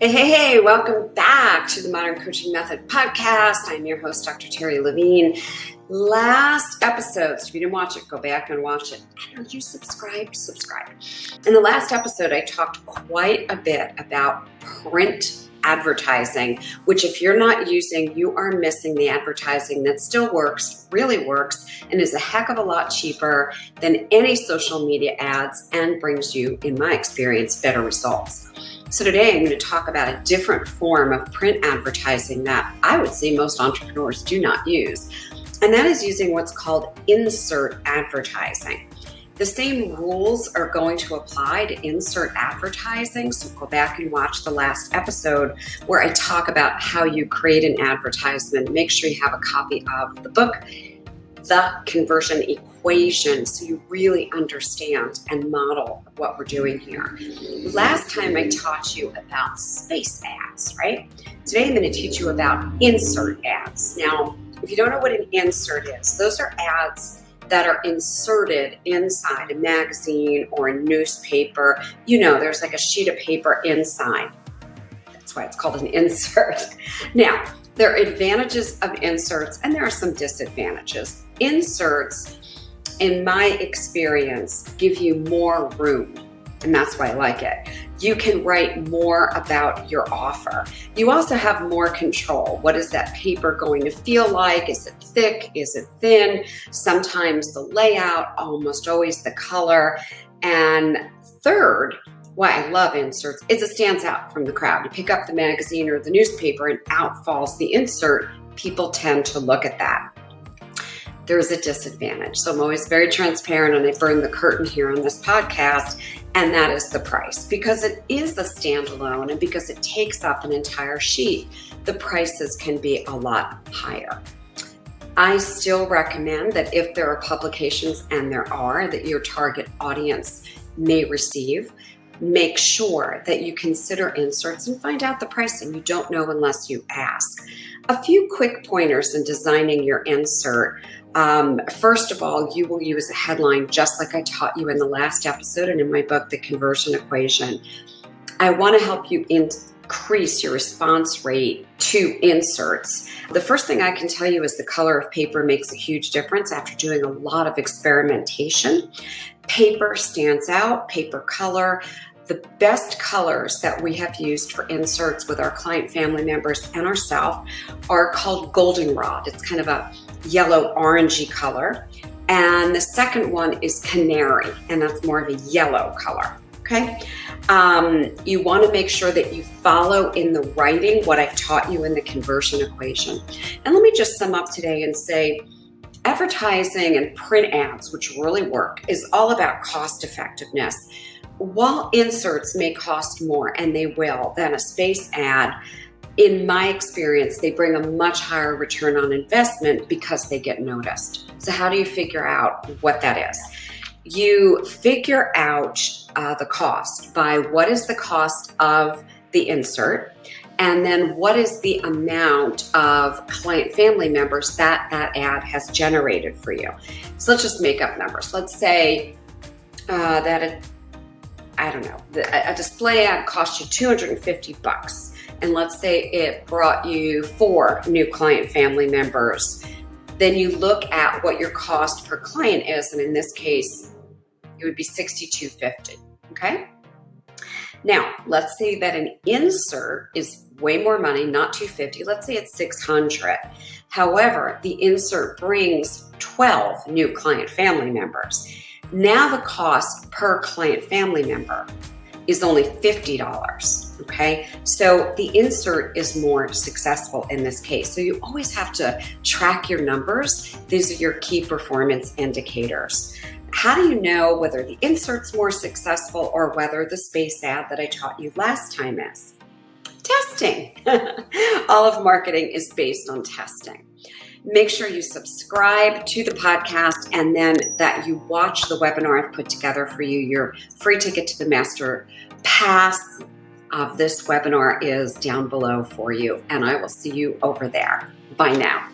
Hey, welcome back to the Modern Coaching Method podcast. I'm your host, Dr. Teri Levine. Last episode, so if you didn't watch it, go back and watch it. And you subscribe. In the last episode, I talked quite a bit about print advertising, which if you're not using, you are missing the advertising that still works, really works, and is a heck of a lot cheaper than any social media ads and brings you, in my experience, better results. So today I'm going to talk about a different form of print advertising that I would say most entrepreneurs do not use. And that is using what's called insert advertising. The same rules are going to apply to insert advertising. So go back and watch the last episode where I talk about how you create an advertisement. Make sure you have a copy of the book, The Conversion Equation, so you really understand and model what we're doing here. Last time I taught you about space ads, right? Today I'm going to teach you about insert ads. Now, if you don't know what an insert is, those are ads that are inserted inside a magazine or a newspaper. You know, there's like a sheet of paper inside. That's why it's called an insert. Now, there are advantages of inserts and there are some disadvantages. Inserts, in my experience, give you more room, and that's why I like it. You can write more about your offer. You also have more control. What is that paper going to feel like? Is it thick? Is it thin? Sometimes the layout, almost always the color. And third, why I love inserts is it stands out from the crowd. You pick up the magazine or the newspaper and out falls the insert. People tend to look at that. There's a disadvantage. So I'm always very transparent and I burn the curtain here on this podcast, and that is the price. Because it is a standalone and because it takes up an entire sheet, the prices can be a lot higher. I still recommend that if there are publications, and there are, that your target audience may receive, make sure that you consider inserts and find out the pricing. You don't know unless you ask. A few quick pointers in designing your insert. First of all, you will use a headline just like I taught you in the last episode and in my book, The Conversion Equation. I want to help you increase your response rate to inserts. The first thing I can tell you is the color of paper makes a huge difference after doing a lot of experimentation. Paper stands out, paper color. The best colors that we have used for inserts with our client family members and ourselves are called goldenrod. It's kind of a yellow orangey color. And the second one is canary, and that's more of a yellow color. Okay. You want to make sure that you follow in the writing what I've taught you in the conversion equation. And let me just sum up today and say, advertising and print ads, which really work, is all about cost effectiveness. While inserts may cost more, and they will, than a space ad, in my experience, they bring a much higher return on investment because they get noticed. So how do you figure out what that is? You figure out the cost by what is the cost of the insert, and then what is the amount of client family members that ad has generated for you. So let's just make up numbers. Let's say a display ad cost you $250. And let's say it brought you 4 new client family members. Then you look at what your cost per client is. And in this case, it would be $62.50. Okay. Now, let's say that an insert is way more money, not $250. Let's say it's $600. However, the insert brings 12 new client family members. Now the cost per client family member is only $50, okay? So the insert is more successful in this case. So you always have to track your numbers. These are your key performance indicators. How do you know whether the insert's more successful or whether the space ad that I taught you last time is? Testing. All of marketing is based on testing. Make sure you subscribe to the podcast and then that you watch the webinar I've put together for you. Your free ticket to the Master Pass of this webinar is down below for you, and I will see you over there. Bye now.